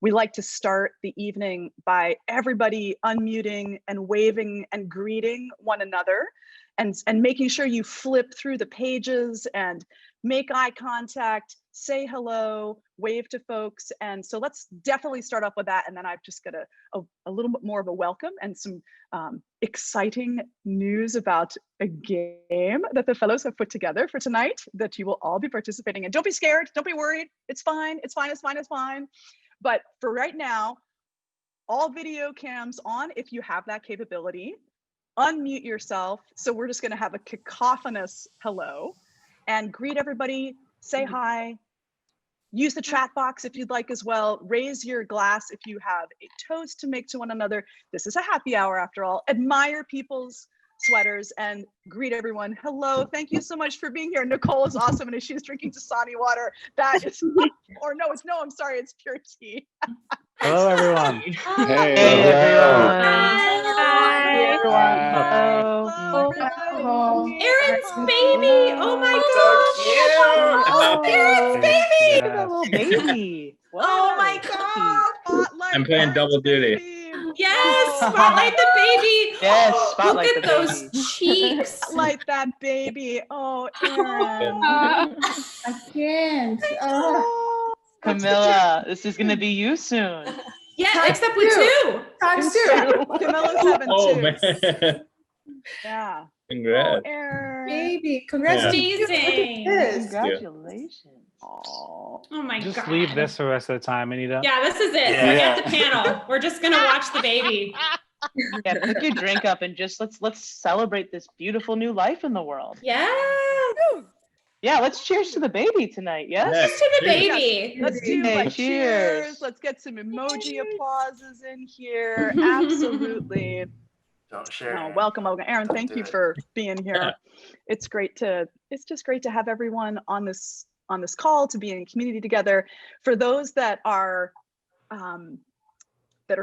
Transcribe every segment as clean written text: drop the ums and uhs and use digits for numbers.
we like to start the evening by everybody unmuting and waving and greeting one another, and making sure you flip through the pages and make eye contact, say hello, wave to folks. And so let's definitely start off with that. And then I've just got a little bit more of a welcome and some exciting news about a game that the fellows have put together for tonight that you will all be participating in. Don't be scared, don't be worried. It's fine, it's fine, it's fine, it's fine. But for right now, all video cams on if you have that capability. Unmute yourself. So we're just going to have a cacophonous hello and greet everybody, say hi, use the chat box if you'd like as well, raise your glass if you have a toast to make to one another. This is a happy hour after all. Admire people's sweaters and greet everyone. Hello, thank you so much for being here. Nicole is awesome and she's drinking Dasani water. That is, or no, I'm sorry, it's pure tea. Hello, everyone. Hey, everyone. Hi, everyone. Hello. Hello. Aaron's baby. Oh my gosh. Oh, Aaron's baby. Yeah. little baby. Oh my God. Spotlight I'm playing double duty. baby. Yes, spotlight the baby. Yes, Oh, spotlight look at the those baby. cheeks. Spotlight that baby. Oh, Aaron. I can't. Oh, Camilla, this is gonna be you soon. Yeah, except with two. Times two. Camilla's having Oh two. man. Yeah. Congrats. Oh, Aaron. Baby, congratulations. Amazing. Look at this. Congratulations. Oh. Oh my Just God. leave this the rest of the time, Anita. Yeah, this is it. Yeah. Forget the panel. We're just gonna watch the baby. Yeah, pick your drink up and just let's celebrate this beautiful new life in the world. Yeah. Yeah, let's cheers to the baby tonight. Yes. Cheers to the baby. Let's do Hey, like cheers. cheers. Let's get some emoji applauses in here. Absolutely. Don't share. No, welcome, Aaron. Don't Thank do you it. for being here. It's just great to have everyone on this call, to be in community together. For those that are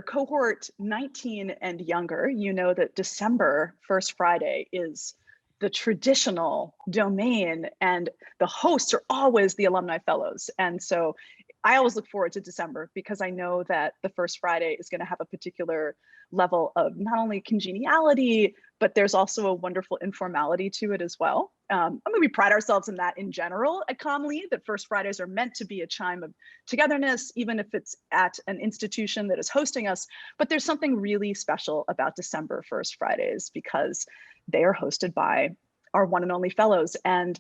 cohort 19 and younger, you know that December first Friday is the traditional domain, and the hosts are always the Alumni Fellows. And so I always look forward to December because I know that the first Friday is going to have a particular level of not only congeniality, but there's also a wonderful informality to it as well. I mean, we pride ourselves in that in general at Comm, that first Fridays are meant to be a chime of togetherness, even if it's at an institution that is hosting us. But there's something really special about December first Fridays because they are hosted by our one and only fellows. And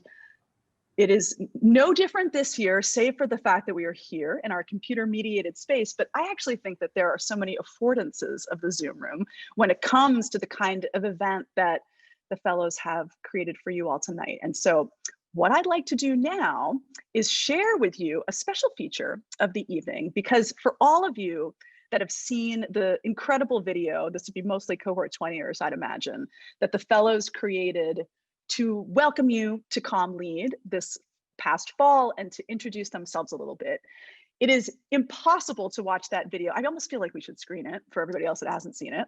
it is no different this year, save for the fact that we are here in our computer mediated space. But I actually think that there are so many affordances of the Zoom room when it comes to the kind of event that the fellows have created for you all tonight. And so what I'd like to do now is share with you a special feature of the evening, because for all of you that have seen the incredible video, this would be mostly cohort 20ers, I'd imagine, that the fellows created to welcome you to Comm Lead this past fall and to introduce themselves a little bit. It is impossible to watch that video. I almost feel like we should screen it for everybody else that hasn't seen it.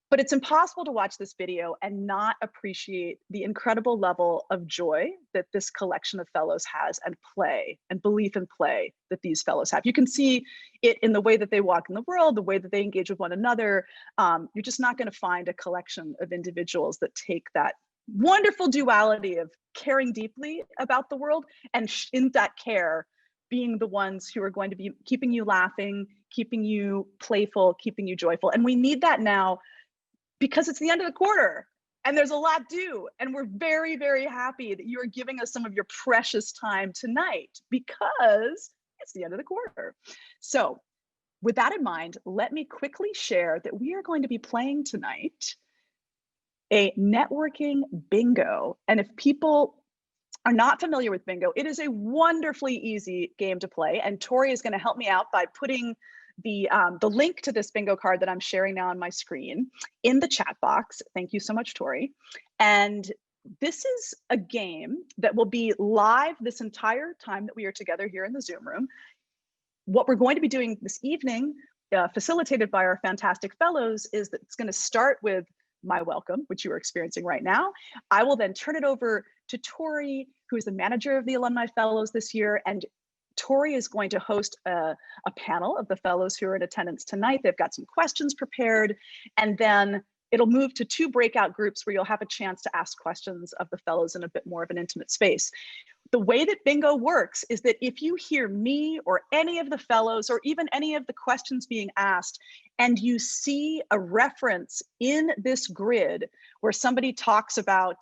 But it's impossible to watch this video and not appreciate the incredible level of joy that this collection of fellows has, and play and belief in play that these fellows have. You can see it in the way that they walk in the world, the way that they engage with one another. You're just not going to find a collection of individuals that take that wonderful duality of caring deeply about the world and in that care being the ones who are going to be keeping you laughing, keeping you playful, keeping you joyful. And we need that now because it's the end of the quarter and there's a lot due. And we're very, very happy that you're giving us some of your precious time tonight because it's the end of the quarter. So with that in mind, let me quickly share that we are going to be playing tonight a networking bingo. And if people are not familiar with bingo, it is a wonderfully easy game to play. And Tori is going to help me out by putting the link to this bingo card that I'm sharing now on my screen in the chat box. Thank you so much, Tori. And this is a game that will be live this entire time that we are together here in the Zoom room. What we're going to be doing this evening, facilitated by our fantastic fellows, is that it's going to start with my welcome, which you are experiencing right now. I will then turn it over to Tori, who is the manager of the Alumni Fellows this year, and Tori is going to host a panel of the fellows who are in attendance tonight. They've got some questions prepared, and then it'll move to 2 breakout groups where you'll have a chance to ask questions of the fellows in a bit more of an intimate space. The way that bingo works is that if you hear me or any of the fellows or even any of the questions being asked, and you see a reference in this grid where somebody talks about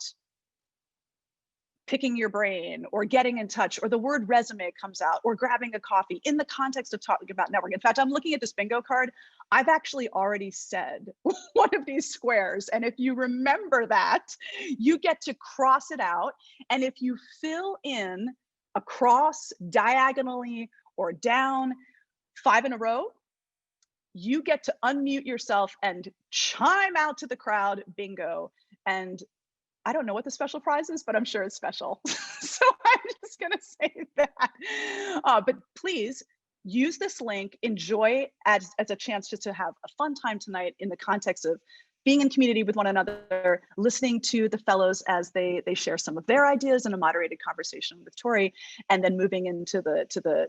picking your brain or getting in touch, or the word resume comes out, or grabbing a coffee in the context of talking about networking. In fact, I'm looking at this bingo card. I've actually already said one of these squares. And if you remember that, you get to cross it out. And if you fill in across, diagonally, or down 5 in a row, you get to unmute yourself and chime out to the crowd, bingo. And I don't know what the special prize is, but I'm sure it's special. So I'm just gonna say that. But please use this link, enjoy as a chance just to have a fun time tonight in the context of being in community with one another, listening to the fellows as they share some of their ideas in a moderated conversation with Tori, and then moving into the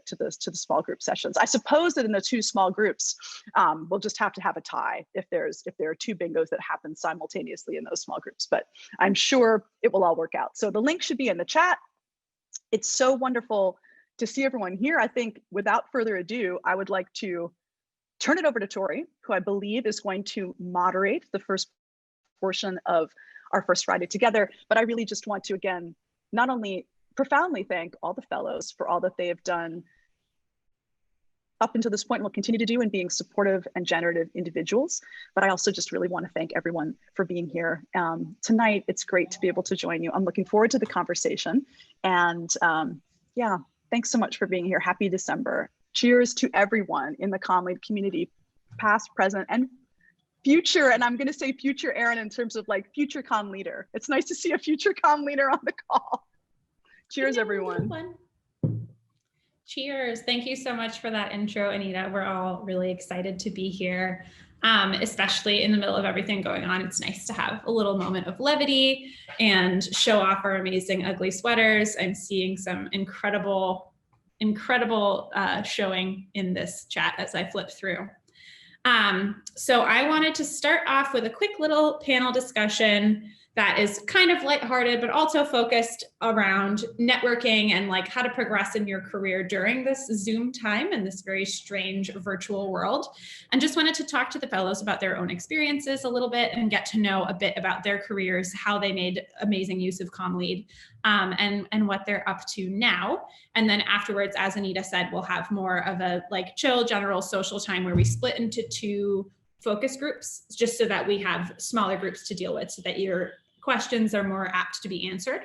small group sessions. I suppose that in the 2 small groups, we'll just have to have a tie if there are 2 bingos that happen simultaneously in those small groups, but I'm sure it will all work out. So the link should be in the chat. It's so wonderful to see everyone here. I think without further ado, I would like to turn it over to Tori, who I believe is going to moderate the first portion of our first Friday together. But I really just want to, again, not only profoundly thank all the fellows for all that they have done up until this point and will continue to do in being supportive and generative individuals, but I also just really want to thank everyone for being here. Tonight, it's great to be able to join you. I'm looking forward to the conversation. And yeah, thanks so much for being here. Happy December. Cheers to everyone in the Comm Lead community, past, present, and future. And I'm going to say future Erin in terms of like future Comm leader. It's nice to see a future Comm leader on the call. Cheers, everyone. Cheers. Thank you so much for that intro, Anita. We're all really excited to be here, especially in the middle of everything going on. It's nice to have a little moment of levity and show off our amazing ugly sweaters. I'm seeing some incredible showing in this chat as I flip through. So I wanted to start off with a quick little panel discussion that is kind of lighthearted, but also focused around networking and like how to progress in your career during this Zoom time and this very strange virtual world. And just wanted to talk to the fellows about their own experiences a little bit and get to know a bit about their careers, how they made amazing use of CommLead, and what they're up to now. And then afterwards, as Anita said, we'll have more of a like chill, general social time where we split into 2 focus groups, just so that we have smaller groups to deal with so that your questions are more apt to be answered.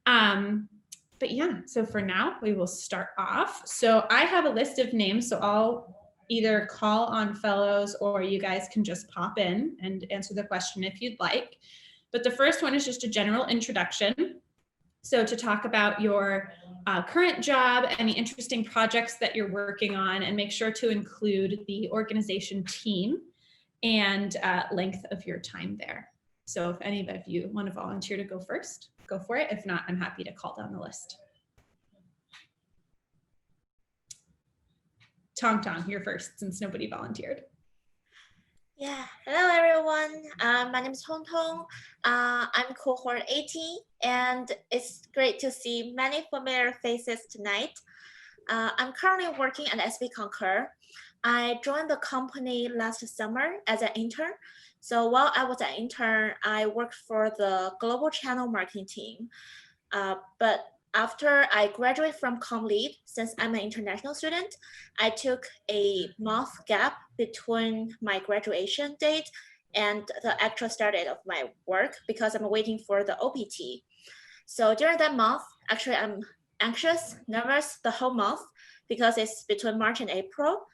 But yeah, so for now, we will start off. So I have a list of names, so I'll either call on fellows or you guys can just pop in and answer the question if you'd like. But the first one is just a general introduction. So to talk about your current job, any interesting projects that you're working on, and make sure to include the organization team and length of your time there. So if any of you want to volunteer to go first, go for it. If not, I'm happy to call down the list. Tong Tong, you're first since nobody volunteered. Yeah, hello everyone. My name is Tong Tong. I'm cohort 80, and it's great to see many familiar faces tonight. I'm currently working at SB Concur. I joined the company last summer as an intern. So while I was an intern, I worked for the global channel marketing team. But after I graduated from CommLead, since I'm an international student, I took a month gap between my graduation date and the actual start date of my work because I'm waiting for the OPT. So during that month, actually I'm anxious, nervous the whole month because it's between March and April,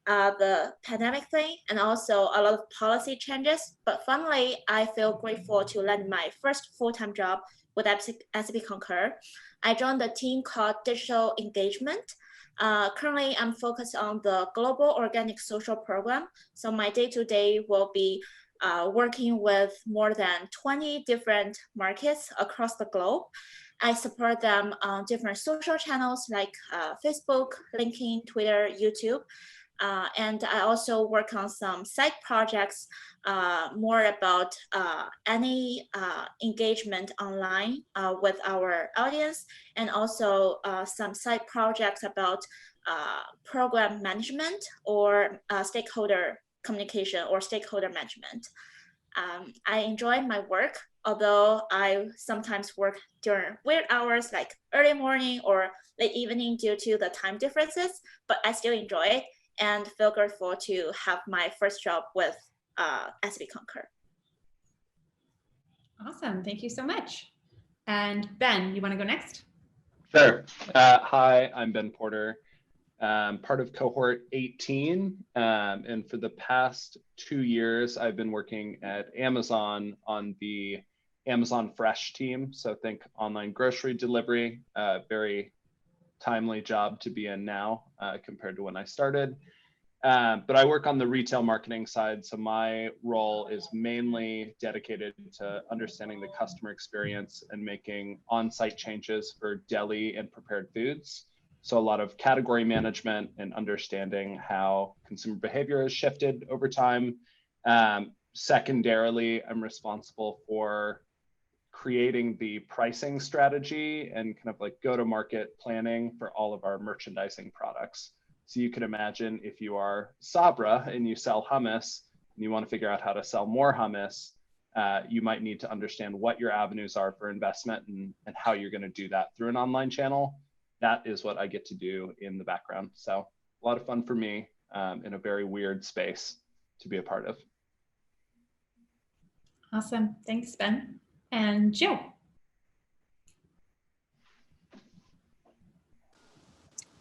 the pandemic thing, and also a lot of policy changes. But finally, I feel grateful to land my first full-time job with SB Concur. I joined the team called Digital Engagement. Currently, I'm focused on the Global Organic Social Program. So my day-to-day will be working with more than 20 different markets across the globe. I support them on different social channels like Facebook, LinkedIn, Twitter, YouTube. And I also work on some side projects more about any engagement online with our audience, and also some side projects about program management or stakeholder communication or stakeholder management. I enjoy my work, although I sometimes work during weird hours like early morning or late evening due to the time differences, but I still enjoy it and feel grateful to have my first job with SB Concur. Awesome. Thank you so much. And Ben, you want to go next? Sure. Hi, I'm Ben Porter, part of cohort 18. And for the past 2 years, I've been working at Amazon on the Amazon Fresh team. So think online grocery delivery, very timely job to be in now compared to when I started. But I work on the retail marketing side. So my role is mainly dedicated to understanding the customer experience and making on-site changes for deli and prepared foods. So a lot of category management and understanding how consumer behavior has shifted over time. Secondarily, I'm responsible for creating the pricing strategy and kind of like go-to-market planning for all of our merchandising products. So you can imagine if you are Sabra and you sell hummus and you want to figure out how to sell more hummus, you might need to understand what your avenues are for investment and how you're going to do that through an online channel. That is what I get to do in the background. So a lot of fun for me in a very weird space to be a part of. Awesome. Thanks, Ben. And Joe.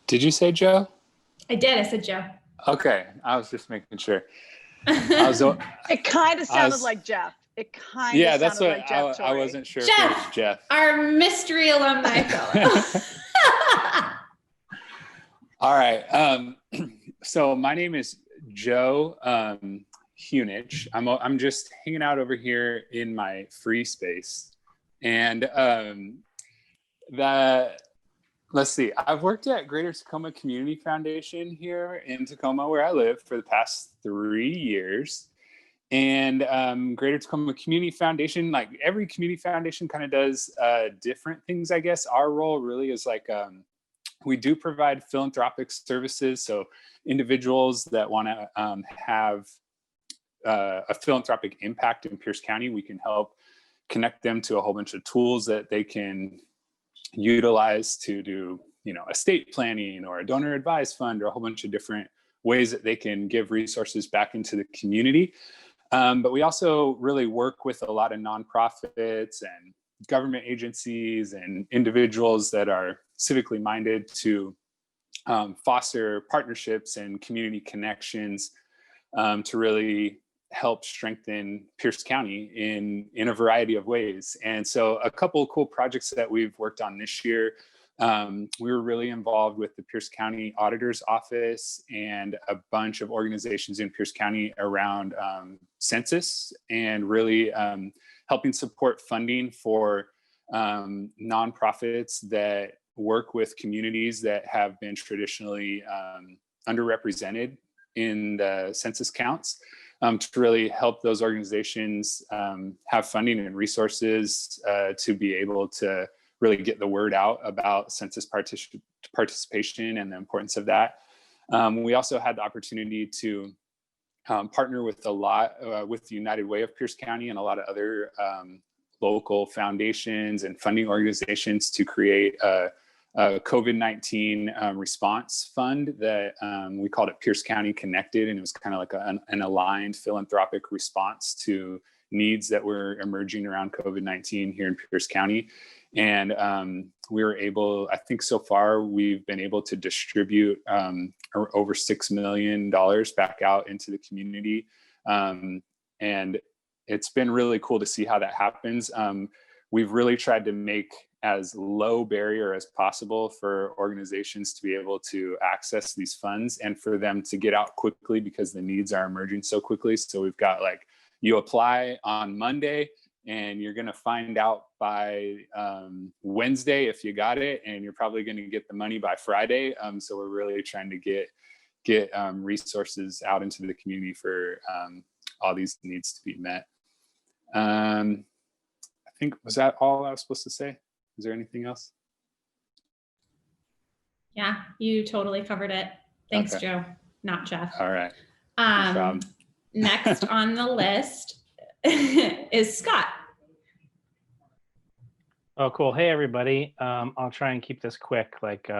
Did you say Joe? I did. I said Joe. Okay, I was just making sure. It kind of sounded was- like Jeff. It kind Yeah, of that's sounded what like Jeff I Torrey. wasn't sure if Jeff! it was Jeff. Our mystery alumni fellow. All right. So my name is Joe Hunich. I'm just hanging out over here in my free space, and let's see. I've worked at Greater Tacoma Community Foundation here in Tacoma, where I live, for the past 3 years. And Greater Tacoma Community Foundation, like every community foundation, kind of does different things, I guess. Our role really is like we do provide philanthropic services. So individuals that want to have a philanthropic impact in Pierce County, we can help connect them to a whole bunch of tools that they can utilize to do, estate planning or a donor advised fund, or a whole bunch of different ways that they can give resources back into the community. But we also really work with a lot of nonprofits and government agencies and individuals that are civically minded to foster partnerships and community connections to really help strengthen Pierce County in a variety of ways. And so a couple of cool projects that we've worked on this year, we were really involved with the Pierce County Auditor's Office and a bunch of organizations in Pierce County around census, and really helping support funding for nonprofits that work with communities that have been traditionally underrepresented in the census counts, to really help those organizations have funding and resources to be able to really get the word out about census participation and the importance of that. We also had the opportunity to partner with with the United Way of Pierce County and a lot of other local foundations and funding organizations to create a COVID-19 response fund that we called it Pierce County Connected. And it was kind of like an aligned philanthropic response to needs that were emerging around COVID-19 here in Pierce County. And we were able, I think so far, we've been able to distribute over $6 million back out into the community. And it's been really cool to see how that happens. We've really tried to make as low barrier as possible for organizations to be able to access these funds and for them to get out quickly because the needs are emerging so quickly. So we've got like You apply on Monday, and you're going to find out by Wednesday if you got it, and you're probably going to get the money by Friday. So we're really trying to get resources out into the community for all these needs to be met. I think, was that all I was supposed to say? Is there anything else? Yeah, you totally covered it. Thanks, Okay. Joe, not Jeff. All right. No problem. Next on the list is Scott. Oh, cool. Hey, everybody. I'll try and keep this quick, like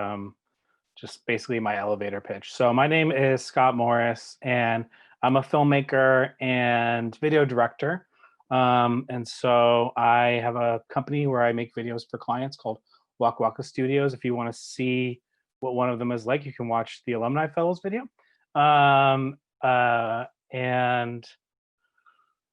just basically my elevator pitch. So my name is Scott Morris, and I'm a filmmaker and video director. And so I have a company where I make videos for clients called Waka Waka Studios. If you want to see what one of them is like, you can watch the Alumni Fellows video. And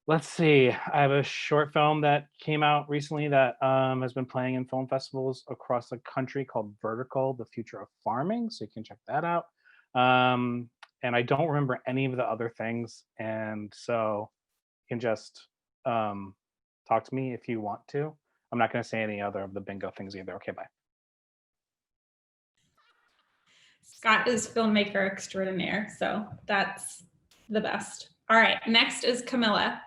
let's see, I have a short film that came out recently that has been playing in film festivals across the country called Vertical, The Future of Farming. So you can check that out. And I don't remember any of the other things. And so you can just talk to me if you want to. I'm not going to say any other of the bingo things either. Okay, bye. Scott is filmmaker extraordinaire, so that's the best. All right, next is Camilla.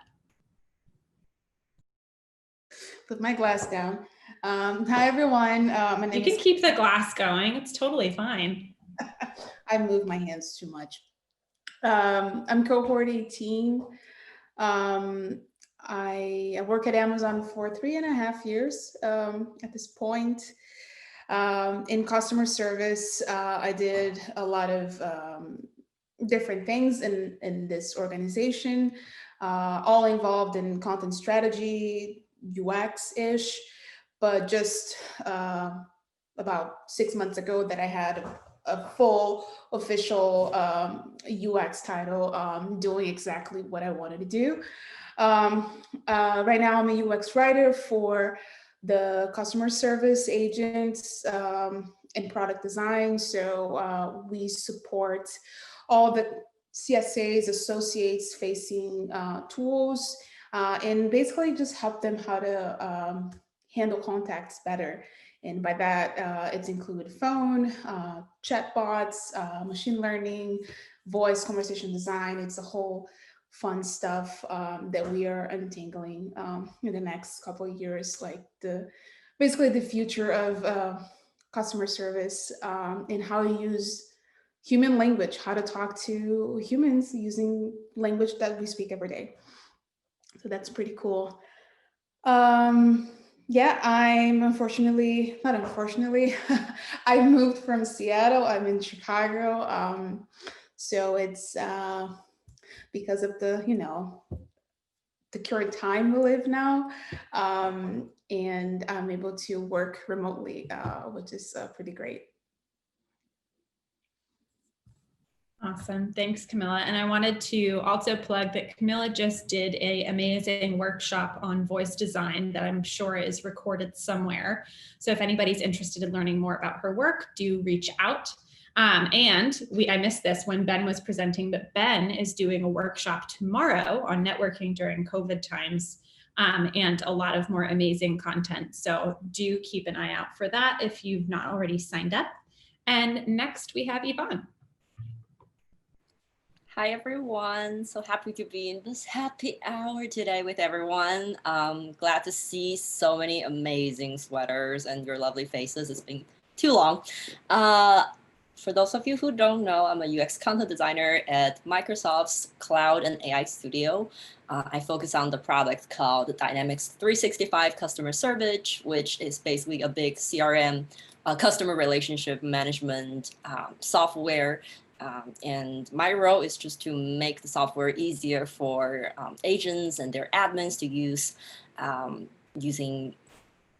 Put my glass down. Hi, everyone. My name You can is... keep the glass going. It's totally fine. I move my hands too much. I'm cohort 18. I work at Amazon for 3.5 years at this point. In customer service, I did a lot of different things in this organization, all involved in content strategy, UX-ish, but just about 6 months ago that I had a full official UX title, doing exactly what I wanted to do. Right now I'm a UX writer for the customer service agents and product design. So we support all the CSAs, associates facing tools, and basically just help them how to handle contacts better. And by that, it's include phone, chatbots, machine learning, voice conversation design. It's a whole fun stuff that we are untangling in the next couple of years, like basically the future of customer service and how to use human language, how to talk to humans using language that we speak every day. So that's pretty cool. Yeah, I'm not unfortunately, I moved from Seattle. I'm in Chicago. So it's because of the current time we live now. And I'm able to work remotely, which is pretty great. Awesome. Thanks, Camilla. And I wanted to also plug that Camilla just did an amazing workshop on voice design that I'm sure is recorded somewhere. So if anybody's interested in learning more about her work, do reach out. And I missed this when Ben was presenting, but Ben is doing a workshop tomorrow on networking during COVID times, and a lot of more amazing content. So do keep an eye out for that if you've not already signed up. And next we have Yvonne. Hi everyone, so happy to be in this happy hour today with everyone. Glad to see so many amazing sweaters and your lovely faces. It's been too long. For those of you who don't know, I'm a UX content designer at Microsoft's Cloud and AI Studio. I focus on the product called Dynamics 365 Customer Service, which is basically a big CRM, customer relationship management software. And my role is just to make the software easier for agents and their admins to use using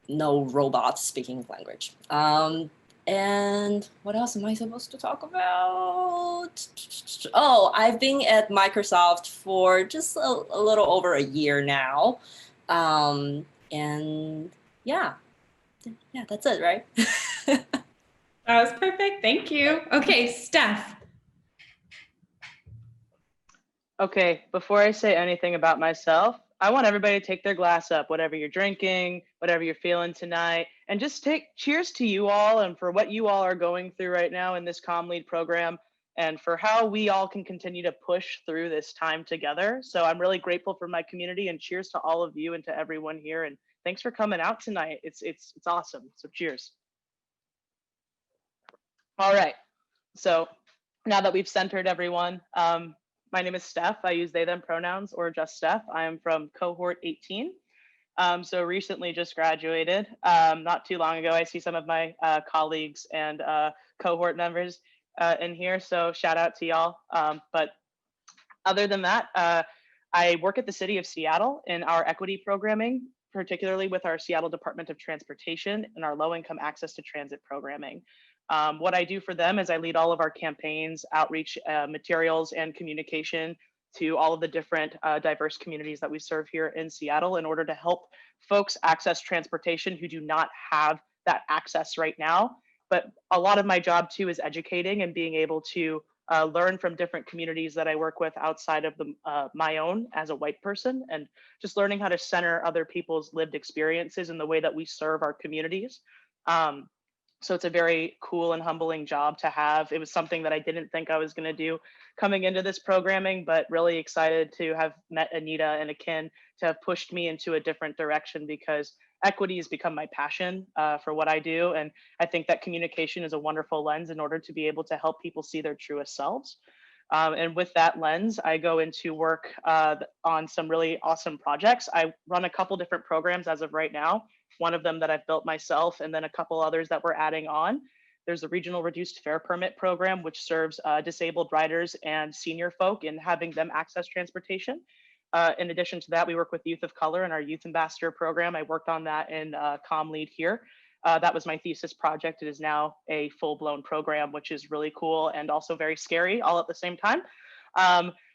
no robot speaking language. And what else am I supposed to talk about? Oh, I've been at Microsoft for just a little over a year now. And yeah, that's it, right? That was perfect. Thank you. Okay, Steph. Okay, before I say anything about myself, I want everybody to take their glass up, whatever you're drinking, whatever you're feeling tonight, and just take cheers to you all and for what you all are going through right now in this Comm Lead program and for how we all can continue to push through this time together. So I'm really grateful for my community and cheers to all of you and to everyone here. And thanks for coming out tonight. It's awesome. So cheers. All right. So now that we've centered everyone, my name is Steph. I use they, them pronouns or just Steph. I am from cohort 18. So recently just graduated, not too long ago. I see some of my colleagues and cohort members in here. So shout out to y'all. But other than that, I work at the city of Seattle in our equity programming, particularly with our Seattle Department of Transportation and our low income access to transit programming. What I do for them is I lead all of our campaigns, outreach materials, and communication to all of the different diverse communities that we serve here in Seattle in order to help folks access transportation who do not have that access right now. But a lot of my job too is educating and being able to learn from different communities that I work with outside of my own as a white person, and just learning how to center other people's lived experiences in the way that we serve our communities. So it's a very cool and humbling job to have. It was something that I didn't think I was going to do coming into this programming, but really excited to have met Anita and Akin to have pushed me into a different direction because equity has become my passion for what I do. And I think that communication is a wonderful lens in order to be able to help people see their truest selves. And with that lens, I go into work on some really awesome projects. I run a couple different programs as of right now. One of them that I've built myself, and then a couple others that we're adding on. There's a regional reduced fare permit program, which serves disabled riders and senior folk in having them access transportation. In addition to that, we work with youth of color in our youth ambassador program. I worked on that in Comm Lead here. That was my thesis project. It is now a full-blown program, which is really cool and also very scary all at the same time.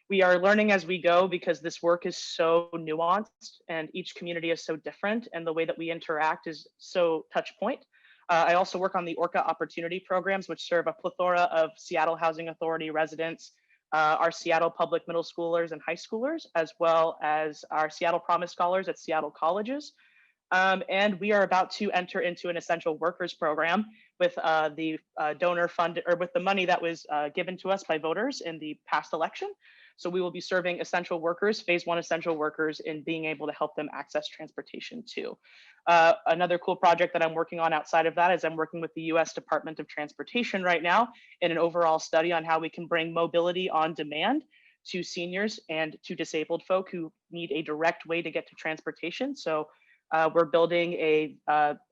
We are learning as we go because this work is so nuanced and each community is so different and the way that we interact is so touch point. I also work on the ORCA opportunity programs, which serve a plethora of Seattle Housing Authority residents, our Seattle public middle schoolers and high schoolers, as well as our Seattle Promise Scholars at Seattle colleges. And we are about to enter into an essential workers program with the donor fund or with the money that was given to us by voters in the past election. So we will be serving essential workers, phase 1 essential workers, in being able to help them access transportation too. Another cool project that I'm working on outside of that is I'm working with the US Department of Transportation right now in an overall study on how we can bring mobility on demand to seniors and to disabled folk who need a direct way to get to transportation. So we're building a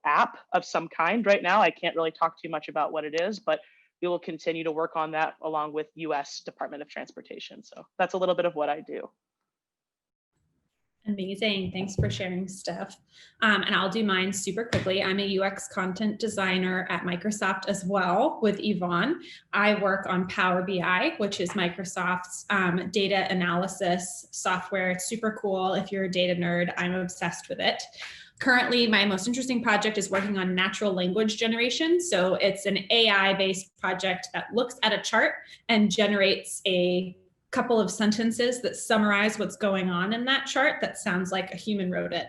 app of some kind right now. I can't really talk too much about what it is, but we will continue to work on that along with US Department of Transportation. So that's a little bit of what I do. Amazing. Thanks for sharing, Steph. And I'll do mine super quickly. I'm a UX content designer at Microsoft as well with Yvonne. I work on Power BI, which is Microsoft's data analysis software. It's super cool. If you're a data nerd, I'm obsessed with it. Currently, my most interesting project is working on natural language generation. So it's an AI-based project that looks at a chart and generates a couple of sentences that summarize what's going on in that chart that sounds like a human wrote it,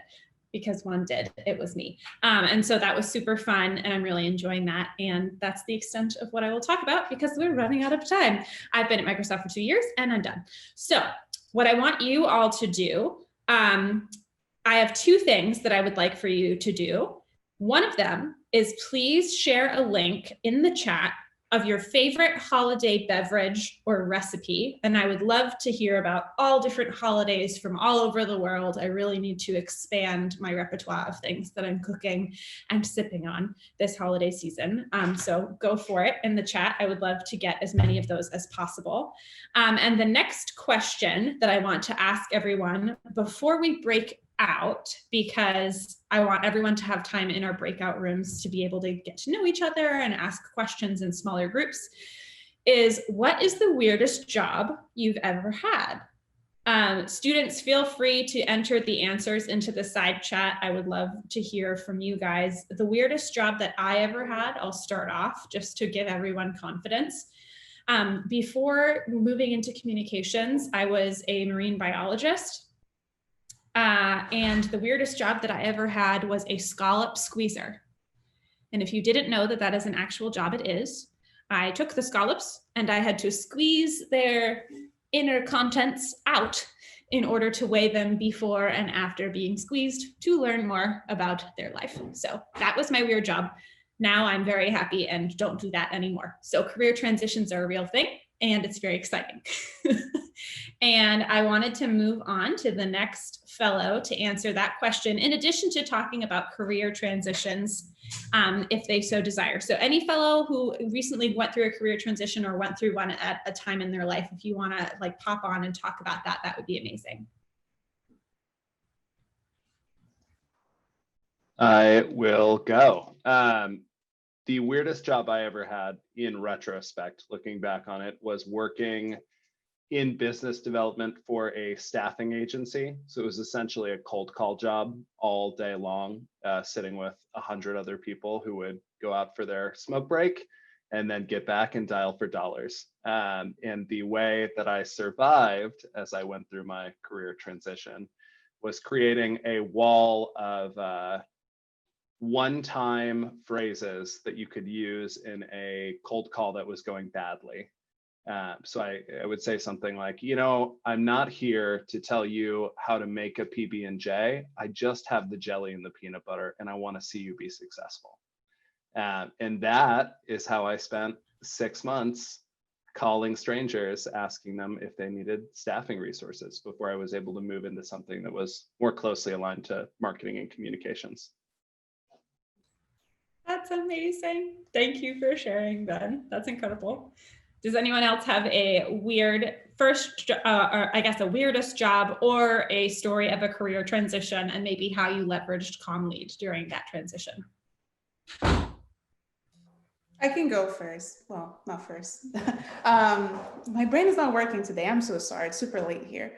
because one did. It was me. And so that was super fun, and I'm really enjoying that. And that's the extent of what I will talk about because we're running out of time. I've been at Microsoft for 2 years and I'm done. So what I want you all to do, I have 2 things that I would like for you to do. One of them is please share a link in the chat of your favorite holiday beverage or recipe. And I would love to hear about all different holidays from all over the world. I really need to expand my repertoire of things that I'm cooking and sipping on this holiday season. So go for it in the chat. I would love to get as many of those as possible. And the next question that I want to ask everyone before we break out, because I want everyone to have time in our breakout rooms to be able to get to know each other and ask questions in smaller groups, is what is the weirdest job you've ever had? Students, feel free to enter the answers into the side chat. I would love to hear from you guys. The weirdest job that I ever had, I'll start off just to give everyone confidence. Before moving into communications, I was a marine biologist. And the weirdest job that I ever had was a scallop squeezer. And if you didn't know that that is an actual job, it is. I took the scallops and I had to squeeze their inner contents out in order to weigh them before and after being squeezed to learn more about their life. So that was my weird job. Now I'm very happy and don't do that anymore. So career transitions are a real thing and it's very exciting. And I wanted to move on to the next fellow to answer that question, in addition to talking about career transitions, if they so desire. So any fellow who recently went through a career transition or went through one at a time in their life, if you want to like pop on and talk about that, that would be amazing. I will go. The weirdest job I ever had in retrospect, looking back on it, was working in business development for a staffing agency. So it was essentially a cold call job all day long, sitting with 100 other people who would go out for their smoke break and then get back and dial for dollars. And the way that I survived as I went through my career transition was creating a wall of one-time phrases that you could use in a cold call that was going badly. So I would say something like, you know, I'm not here to tell you how to make a PB&J. I just have the jelly and the peanut butter, and I want to see you be successful. And that is how I spent 6 months calling strangers, asking them if they needed staffing resources before I was able to move into something that was more closely aligned to marketing and communications. That's amazing. Thank you for sharing, Ben. That's incredible. Does anyone else have a weird first, or I guess a weirdest job or a story of a career transition and maybe how you leveraged Comm Lead during that transition? I can go first. Well, not first. My brain is not working today. I'm so sorry. It's super late here.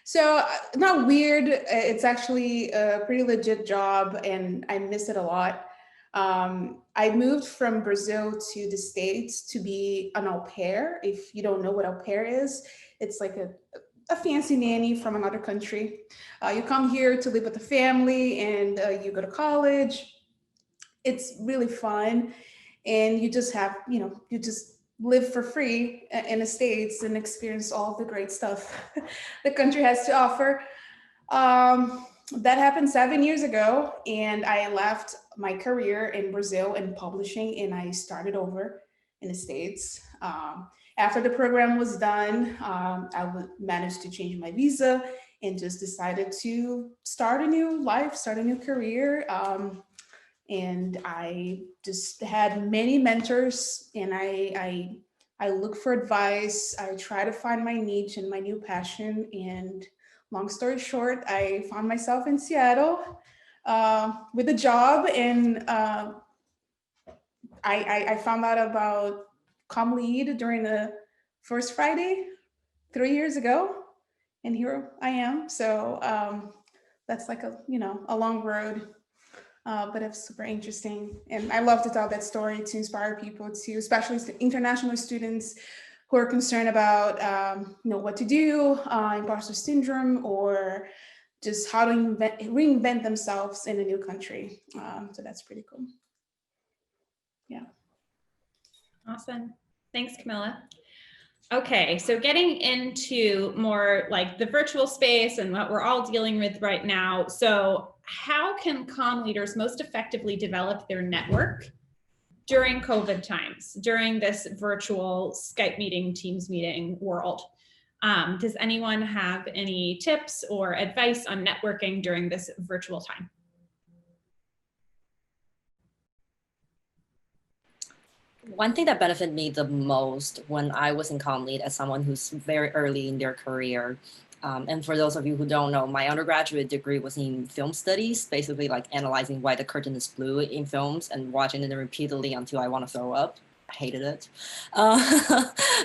So not weird. It's actually a pretty legit job and I miss it a lot. I moved from Brazil to the States to be an au pair. If you don't know what au pair is, it's like a fancy nanny from another country. You come here to live with the family and you go to college. It's really fun. And you just have, you just live for free in the States and experience all the great stuff the country has to offer. That happened 7 years ago, and I left my career in Brazil in publishing, and I started over in the States. After the program was done, I managed to change my visa and just decided to start a new life, start a new career. And I just had many mentors, and I look for advice. I try to find my niche and my new passion. And long story short, I found myself in Seattle with a job, and I found out about Comm Lead during the first Friday 3 years ago, and here I am. So that's like a long road. But it's super interesting. And I love to tell that story to inspire people to, especially international students who are concerned about, what to do, imposter syndrome, or just how to reinvent themselves in a new country. So that's pretty cool. Yeah. Awesome. Thanks, Camilla. Okay, so getting into more like the virtual space and what we're all dealing with right now. So how can comm leaders most effectively develop their network during COVID times, during this virtual Skype meeting, Teams meeting world? Does anyone have any tips or advice on networking during this virtual time? One thing that benefited me the most when I was in Comm Lead as someone who's very early in their career, and for those of you who don't know, my undergraduate degree was in film studies, basically like analyzing why the curtain is blue in films and watching it repeatedly until I want to throw up. I hated it.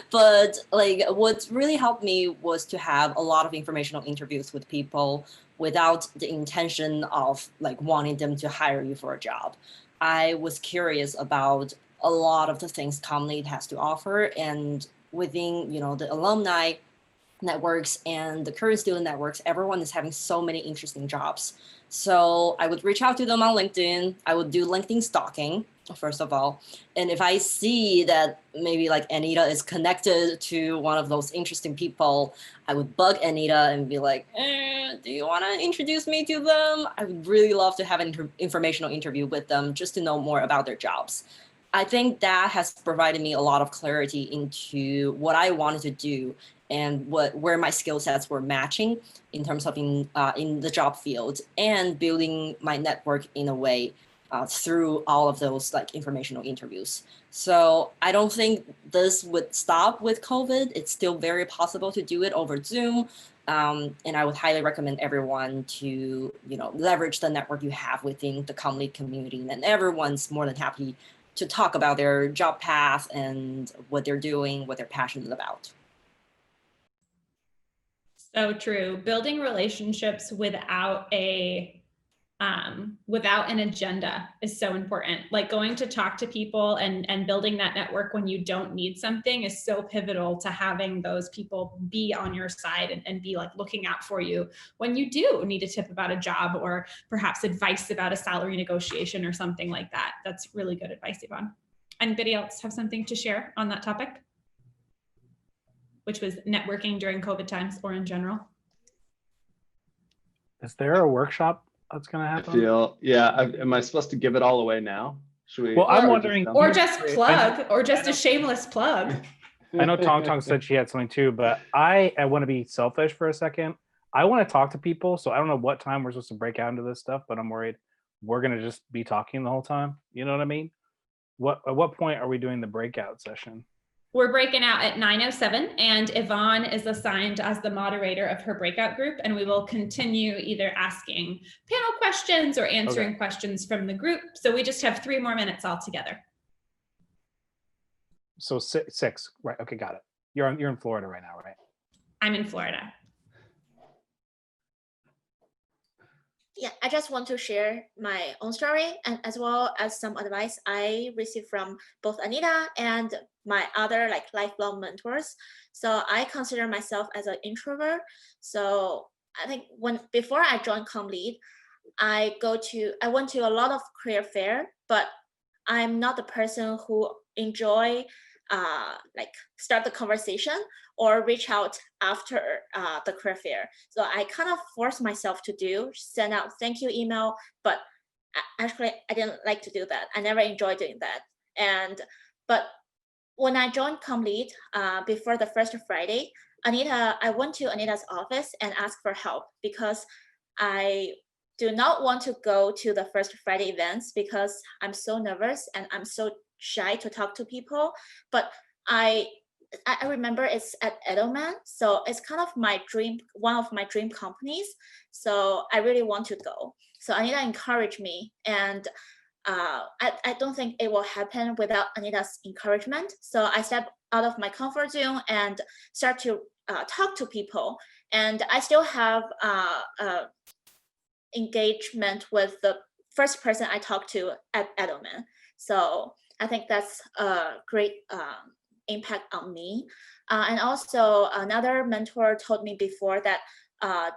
But like what really helped me was to have a lot of informational interviews with people without the intention of like wanting them to hire you for a job. I was curious about a lot of the things CommLead has to offer. And within, the alumni networks and the current student networks, everyone is having so many interesting jobs. So I would reach out to them on LinkedIn. I would do LinkedIn stalking, first of all. And if I see that maybe like Anita is connected to one of those interesting people, I would bug Anita and be like, do you want to introduce me to them? I would really love to have an informational interview with them just to know more about their jobs. I think that has provided me a lot of clarity into what I wanted to do and where my skill sets were matching in terms of in the job field, and building my network in a way through all of those like informational interviews. So I don't think this would stop with COVID. It's still very possible to do it over Zoom. And I would highly recommend everyone to, leverage the network you have within the CommLead community, and everyone's more than happy to talk about their job path and what they're doing, what they're passionate about. So true. Building relationships without an agenda is so important. Like going to talk to people and building that network when you don't need something is so pivotal to having those people be on your side and be like looking out for you when you do need a tip about a job, or perhaps advice about a salary negotiation or something like that. That's really good advice, Yvonne. Anybody else have something to share on that topic, which was networking during COVID times or in general? Is there a workshop that's going to happen? Am I supposed to give it all away now? Should we? Well, I'm wondering. Or just plug, or just a shameless plug. I know Tong Tong said she had something too, but I want to be selfish for a second. I want to talk to people, so I don't know what time we're supposed to break out into this stuff, but I'm worried we're going to just be talking the whole time. You know what I mean? At what point are we doing the breakout session? We're breaking out at 9:07, and Yvonne is assigned as the moderator of her breakout group, and we will continue either asking panel questions or answering questions from the group. So we just have 3 more minutes altogether. So 6, right? Okay, got it. You're in Florida right now, right? I'm in Florida. Yeah, I just want to share my own story, and as well as some advice I received from both Anita and my other lifelong mentors. So I consider myself as an introvert. So I think before I joined CommLead, I went to a lot of career fair, but I'm not the person who enjoy start the conversation or reach out after the career fair. So I kind of forced myself to send out thank you email, but actually I didn't like to do that. I never enjoyed doing that. But when I joined CommLead before the first Friday, I went to Anita's office and asked for help because I do not want to go to the first Friday events because I'm so nervous and I'm so shy to talk to people. But I remember it's at Edelman, so it's kind of one of my dream companies. So I really want to go. So Anita encouraged me, and I don't think it will happen without Anita's encouragement. So I stepped out of my comfort zone and start to talk to people. And I still have engagement with the first person I talked to at Edelman. So I think that's a great impact on me. And also another mentor told me before that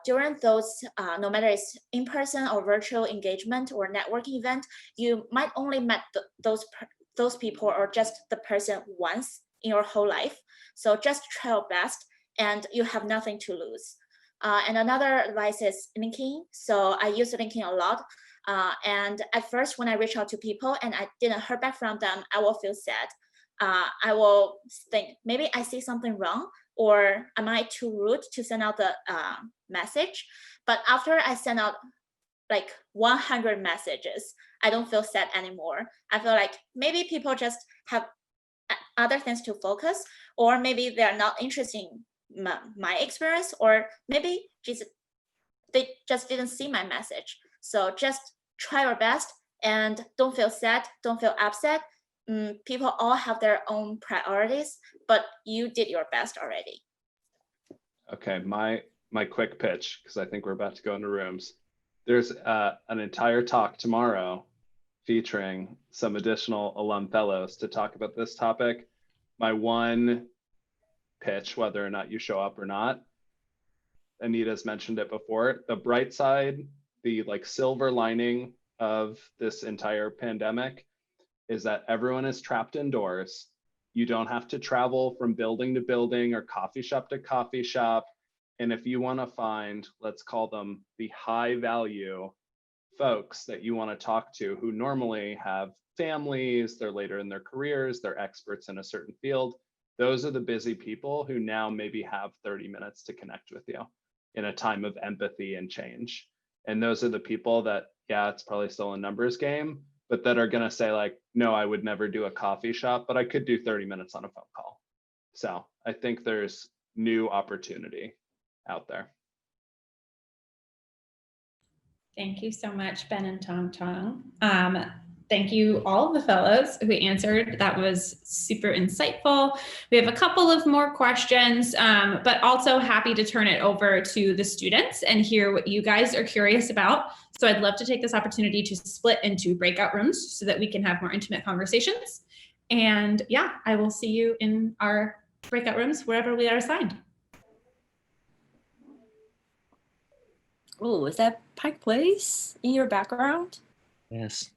during those, no matter it's in-person or virtual engagement or networking event, you might only met those people or just the person once in your whole life. So just try your best and you have nothing to lose. And another advice is LinkedIn. So I use LinkedIn a lot. And at first, when I reach out to people and I didn't hear back from them, I will feel sad. I will think maybe I see something wrong, or am I too rude to send out the message? But after I send out 100 messages, I don't feel sad anymore. I feel like maybe people just have other things to focus, or maybe they're not interested in my experience, or maybe they just didn't see my message. So just try your best and don't feel sad, don't feel upset. People all have their own priorities, but you did your best already. Okay, my quick pitch, because I think we're about to go into rooms. There's an entire talk tomorrow featuring some additional alum fellows to talk about this topic. My one pitch, whether or not you show up or not, Anita's mentioned it before, the bright side, the like silver lining of this entire pandemic is that everyone is trapped indoors. You don't have to travel from building to building or coffee shop to coffee shop. And if you want to find, let's call them the high value folks that you want to talk to who normally have families, they're later in their careers, they're experts in a certain field, those are the busy people who now maybe have 30 minutes to connect with you in a time of empathy and change. And those are the people that, yeah, it's probably still a numbers game, but that are going to say like, no, I would never do a coffee shop, but I could do 30 minutes on a phone call. So I think there's new opportunity out there. Thank you so much, Ben and Tong Tong. Thank you all of the fellows who answered. That was super insightful. We have a couple of more questions, but also happy to turn it over to the students and hear what you guys are curious about. So I'd love to take this opportunity to split into breakout rooms so that we can have more intimate conversations. And yeah, I will see you in our breakout rooms wherever we are assigned. Oh, is that Pike Place in your background? Yes.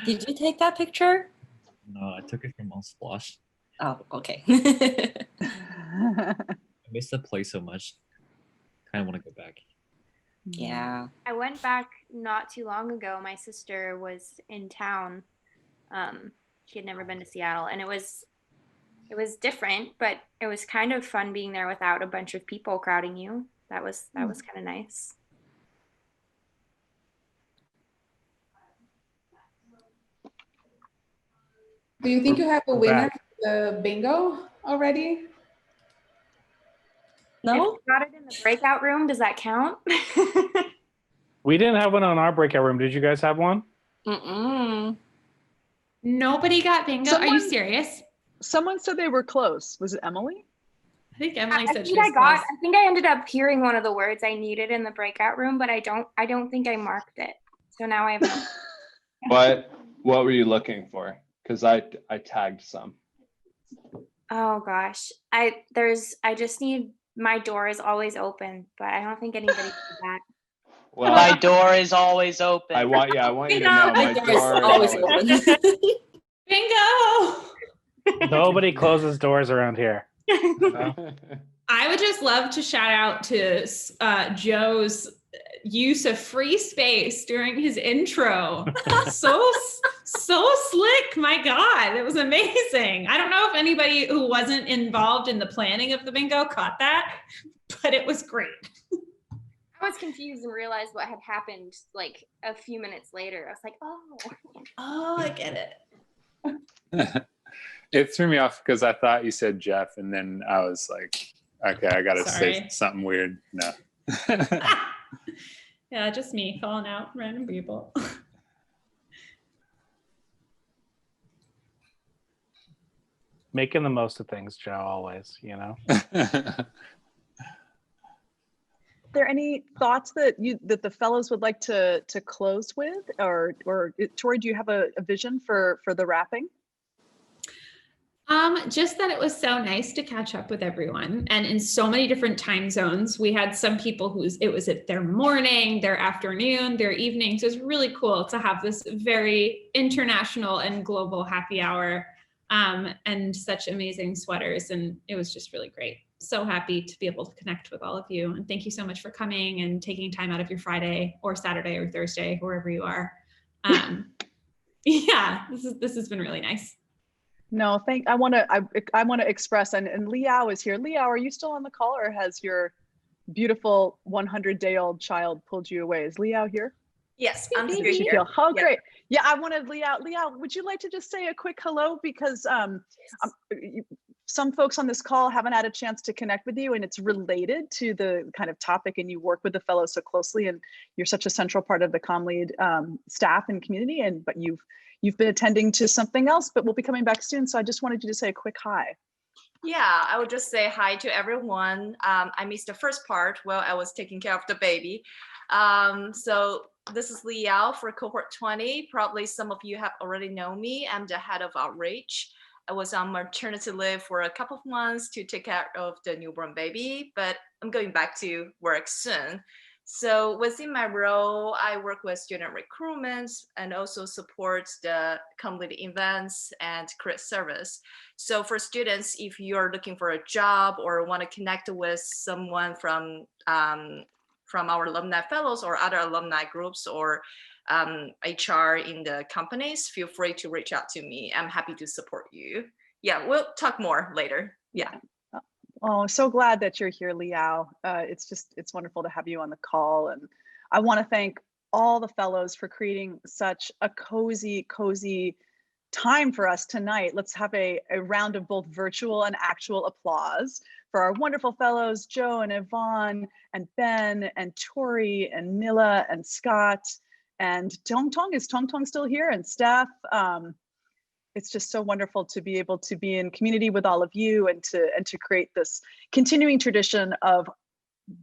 Did you take that picture? No, I took it from Unsplash. Oh, okay. I miss the place so much. Kind of want to go back. Yeah. I went back not too long ago. My sister was in town. She had never been to Seattle, and it was different, but it was kind of fun being there without a bunch of people crowding you. That was kind of nice. Do you think you have a winner for the bingo already? No? If you got it in the breakout room, does that count? We didn't have one on our breakout room. Did you guys have one? Mm-mm. Nobody got bingo. Are you serious? Someone said they were close. Was it Emily? I think Emily said I she think was I close. think I ended up hearing one of the words I needed in the breakout room, but I don't think I marked it. So now I have. What were you looking for? Because I tagged some. Oh gosh, I just need, my door is always open, but I don't think anybody did that. Well, My door is always open. I want you to know my door is always open. Bingo! Nobody closes doors around here. I would just love to shout out to Joe's use of free space during his intro. so slick, my God, it was amazing. I don't know if anybody who wasn't involved in the planning of the bingo caught that, but it was great. I was confused and realized what had happened like a few minutes later. I was like, oh, I get it. It threw me off because I thought you said Jeff, and then I was like, okay, I gotta Sorry. say something weird. No. Yeah, just me calling out random people. Making the most of things, Joe, always, you know? Are there any thoughts that the fellows would like to close with, or Tori, do you have a vision for the wrapping? Just that it was so nice to catch up with everyone, and in so many different time zones. We had some people it was at their morning, their afternoon, their evenings. It was really cool to have this very international and global happy hour, and such amazing sweaters. And it was just really great. So happy to be able to connect with all of you. And thank you so much for coming and taking time out of your Friday or Saturday or Thursday, wherever you are. Yeah, this has been really nice. No, I want to express, and Liao is here. Liao, are you still on the call, or has your beautiful 100-day-old child pulled you away? Is Liao here? Yes, I'm Does here. she feel? Oh, great. Yeah, I wanted Liao. Liao, would you like to just say a quick hello? Because some folks on this call haven't had a chance to connect with you, and it's related to the kind of topic, and you work with the fellows so closely, and you're such a central part of the Comm Lead staff and community, but you've been attending to something else, but we'll be coming back soon. So I just wanted you to say a quick hi. Yeah, I would just say hi to everyone. I missed the first part while I was taking care of the baby. So this is Li Yao for cohort 20. Probably some of you have already known me. I'm the head of outreach. I was on maternity leave for a couple of months to take care of the newborn baby, but I'm going back to work soon. So within my role, I work with student recruitment and also support the community events and create service. So for students, if you're looking for a job or want to connect with someone from our alumni fellows or other alumni groups or HR in the companies, feel free to reach out to me. I'm happy to support you. Yeah, we'll talk more later. Yeah. Oh, so glad that you're here, Liao. It's wonderful to have you on the call. And I want to thank all the fellows for creating such a cozy time for us tonight. Let's have a round of both virtual and actual applause for our wonderful fellows, Joe and Yvonne and Ben and Tori and Mila and Scott and Tong Tong. Is Tong Tong still here? And Steph. It's just so wonderful to be able to be in community with all of you and to create this continuing tradition of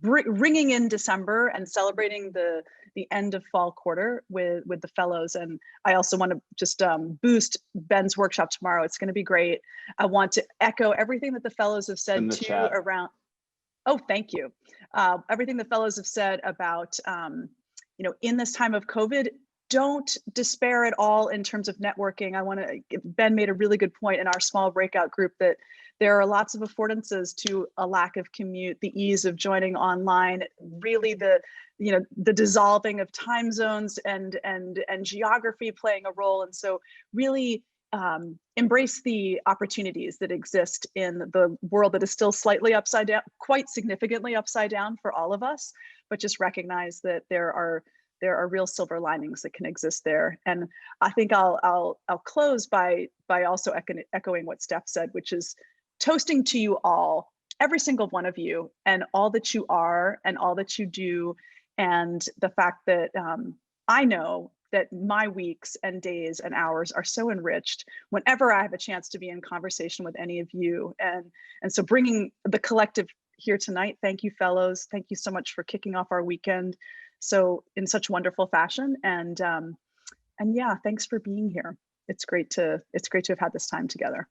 ringing in December and celebrating the end of fall quarter with the fellows. And I also want to just boost Ben's workshop tomorrow. It's going to be great. I want to echo everything that the fellows have said too chat. around. Oh, thank you. Everything the fellows have said about in this time of COVID. Don't despair at all in terms of networking. Ben made a really good point in our small breakout group that there are lots of affordances to a lack of commute, the ease of joining online, really the dissolving of time zones and geography playing a role. And so really embrace the opportunities that exist in the world that is still slightly upside down, quite significantly upside down for all of us, but just recognize that there are real silver linings that can exist there. And I think I'll close by also echoing what Steph said, which is toasting to you all, every single one of you, and all that you are and all that you do, and the fact that I know that my weeks and days and hours are so enriched whenever I have a chance to be in conversation with any of you. And so bringing the collective here tonight, thank you, fellows. Thank you so much for kicking off our weekend so in such wonderful fashion. And yeah, thanks for being here. It's great to have had this time together.